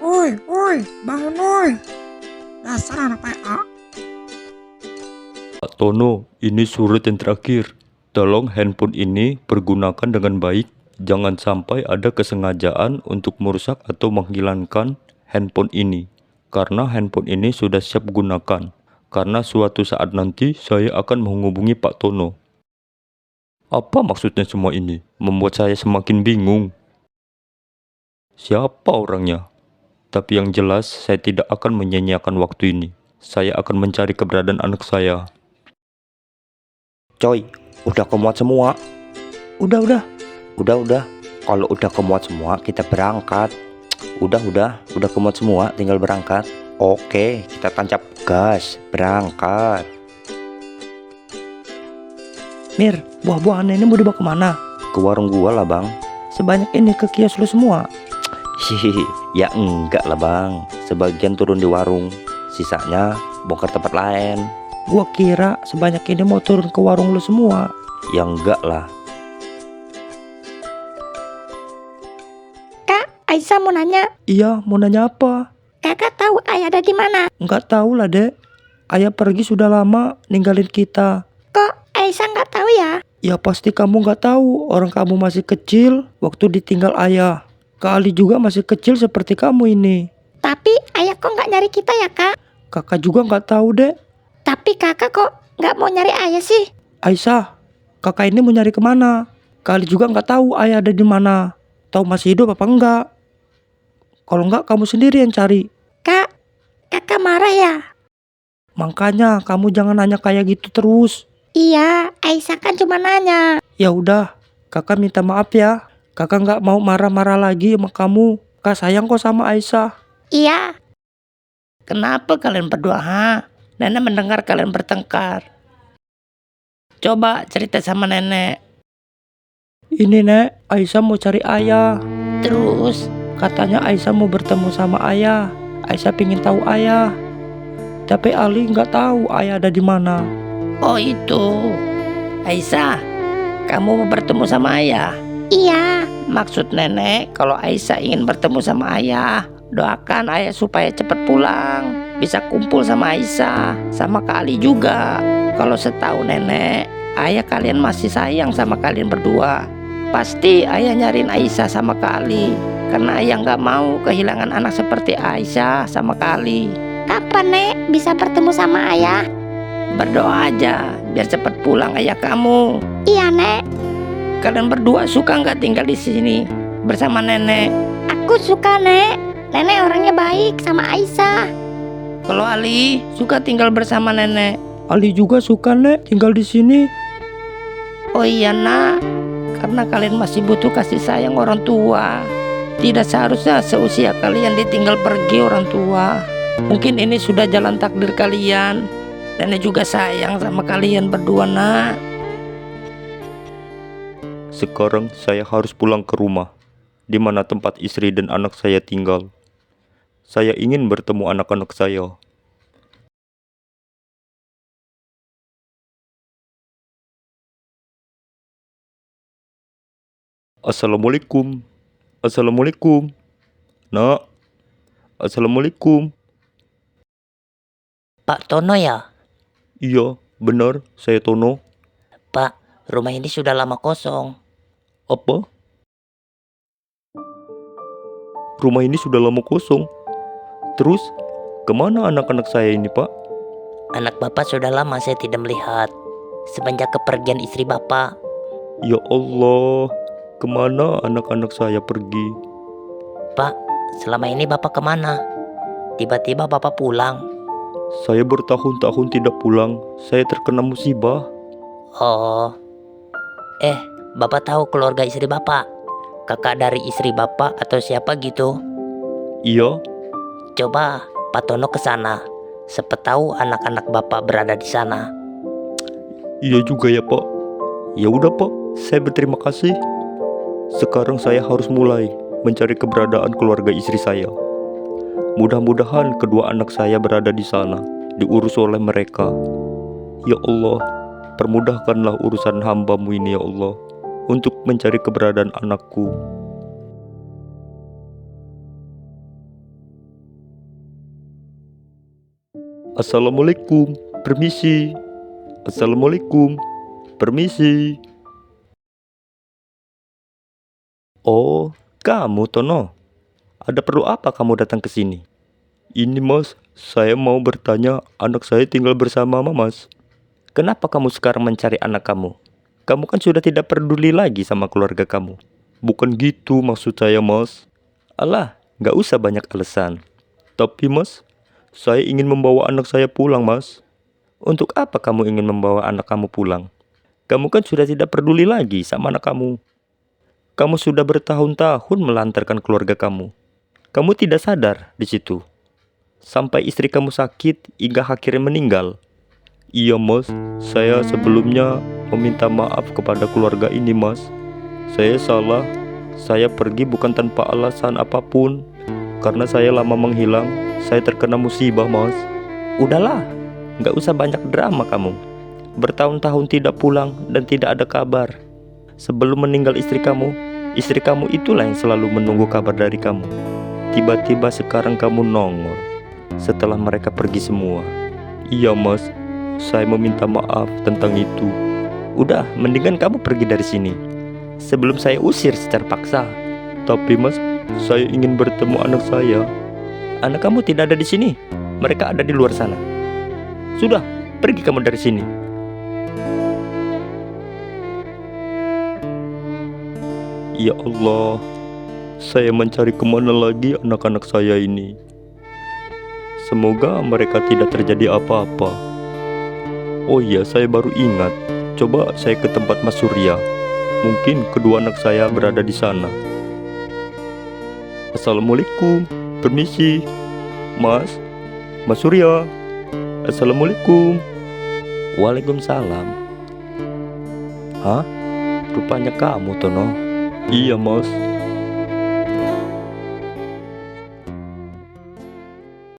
Woi, bangun woi. Dasar anak PA. Pak Tono, ini surat yang terakhir. Tolong handphone ini pergunakan dengan baik. Jangan sampai ada kesengajaan untuk merusak atau menghilangkan handphone ini. Karena handphone ini sudah siap gunakan. Karena suatu saat nanti saya akan menghubungi Pak Tono. Apa maksudnya semua ini? Membuat saya semakin bingung. Siapa orangnya? Tapi yang jelas saya tidak akan menyia-nyiakan waktu ini. Saya akan mencari keberadaan anak saya. Coy, udah kemuat semua. Udah. Kalau udah kemuat semua, kita berangkat. Udah kemuat semua, tinggal berangkat. Oke, kita tancap gas, berangkat. Mir, buah-buahan ini mau dibawa kemana? Ke warung gua lah bang. Sebanyak ini ke kios lu semua? Hihihi, ya enggak lah bang. Sebagian turun di warung, sisanya bongkar tempat lain. Gua kira sebanyak ini mau turun ke warung lu semua. Ya enggak lah. Kak, Aisyah mau nanya. Iya, mau nanya apa? Kakak tahu ayah ada di mana? Enggak tahu lah dek. Ayah pergi sudah lama ninggalin kita. Kok Aisyah nggak tahu ya? Ya pasti kamu nggak tahu. Orang kamu masih kecil waktu ditinggal ayah. Kak Ali juga masih kecil seperti kamu ini. Tapi ayah kok nggak nyari kita ya kak? Kakak juga nggak tahu dek. Tapi kakak kok nggak mau nyari ayah sih? Aisyah, kakak ini mau nyari kemana? Kak Ali juga nggak tahu ayah ada di mana. Tahu masih hidup apa enggak? Kalau enggak kamu sendiri yang cari. Kak, kakak marah ya? Makanya kamu jangan nanya kayak gitu terus. Iya, Aisyah kan cuma nanya. Ya udah, kakak minta maaf ya. Kakak nggak mau marah-marah lagi sama kamu. Kak sayang kok sama Aisyah. Iya. Kenapa kalian berdua, ha? Nenek mendengar kalian bertengkar. Coba cerita sama nenek. Ini nek, Aisyah mau cari ayah. Terus katanya Aisyah mau bertemu sama ayah. Aisyah pingin tahu ayah. Tapi Ali nggak tahu ayah ada di mana. Oh itu, Aisyah, kamu mau bertemu sama ayah? Iya. Maksud nenek kalau Aisyah ingin bertemu sama ayah, doakan ayah supaya cepat pulang, bisa kumpul sama Aisyah, sama Kak Ali juga. Kalau setahu nenek, ayah kalian masih sayang sama kalian berdua. Pasti ayah nyariin Aisyah sama Kak Ali, karena ayah nggak mau kehilangan anak seperti Aisyah sama Kak Ali. Kapan Nek bisa bertemu sama ayah? Berdoa aja biar cepat pulang ayah kamu. Iya Nek. Kalian berdua suka nggak tinggal di sini bersama nenek? Aku suka Nek. Nenek orangnya baik sama Aisyah. Kalau Ali suka tinggal bersama nenek. Ali juga suka nek tinggal di sini. Oh iya nak, karena kalian masih butuh kasih sayang orang tua. Tidak seharusnya seusia kalian ditinggal pergi orang tua. Mungkin ini sudah jalan takdir kalian. Nenek juga sayang sama kalian berdua nak. Sekarang saya harus pulang ke rumah, di mana tempat istri dan anak saya tinggal. Saya ingin bertemu anak-anak saya. Assalamualaikum. Assalamualaikum. Nak. Assalamualaikum. Pak Tono ya? Iya, benar, saya Tono. Pak, rumah ini sudah lama kosong. Apa? Rumah ini sudah lama kosong. Terus, kemana anak-anak saya ini, Pak? Anak Bapak sudah lama saya tidak melihat. Semenjak kepergian istri Bapak. Ya Allah, kemana anak-anak saya pergi? Pak, selama ini Bapak kemana? Tiba-tiba Bapak pulang. Saya bertahun-tahun tidak pulang. Saya terkena musibah. Oh. Bapak tahu keluarga istri Bapak? Kakak dari istri Bapak atau siapa gitu? Iya, Coba Pak Tono ke sana. Siapa tahu anak-anak Bapak berada di sana. iya juga ya, Pak. Ya udah, Pak. Saya berterima kasih. Sekarang saya harus mulai mencari keberadaan keluarga istri saya. Mudah-mudahan kedua anak saya berada di sana, diurus oleh mereka. Ya Allah, permudahkanlah urusan hamba-Mu ini ya Allah, untuk mencari keberadaan anakku. Assalamualaikum, permisi. Assalamualaikum, permisi. Oh, kamu Tono. Ada perlu apa kamu datang ke sini? Ini mas, saya mau bertanya, anak saya tinggal bersama mas. Kenapa kamu sekarang mencari anak kamu? Kamu kan sudah tidak peduli lagi sama keluarga kamu. Bukan gitu maksud saya mas. Alah, gak usah banyak alasan. Tapi mas, saya ingin membawa anak saya pulang mas. Untuk apa kamu ingin membawa anak kamu pulang? Kamu kan sudah tidak peduli lagi sama anak kamu. Kamu sudah bertahun-tahun melantarkan keluarga kamu. Kamu tidak sadar di situ. Sampai istri kamu sakit hingga akhirnya meninggal. Iya mas, saya sebelumnya meminta maaf kepada keluarga ini mas. Saya salah. Saya pergi bukan tanpa alasan apapun. Karena saya lama menghilang, saya terkena musibah mas. Udahlah, gak usah banyak drama kamu. Bertahun-tahun tidak pulang dan tidak ada kabar. Sebelum meninggal istri kamu itulah yang selalu menunggu kabar dari kamu. Tiba-tiba sekarang kamu nongol setelah mereka pergi semua. Iya mas, saya meminta maaf tentang itu. Udah, mendingan kamu pergi dari sini sebelum saya usir secara paksa. Tapi mas, saya ingin bertemu anak saya. Anak kamu tidak ada di sini. Mereka ada di luar sana. Sudah, pergi kamu dari sini. Ya Allah, saya mencari kemana lagi anak-anak saya ini. Semoga mereka tidak terjadi apa-apa. Oh iya, saya baru ingat. Coba saya ke tempat Mas Surya. Mungkin kedua anak saya berada di sana. Assalamualaikum, permisi. Mas Surya. Assalamualaikum. Waalaikumsalam. Hah? Rupanya kamu Tono. Iya mas,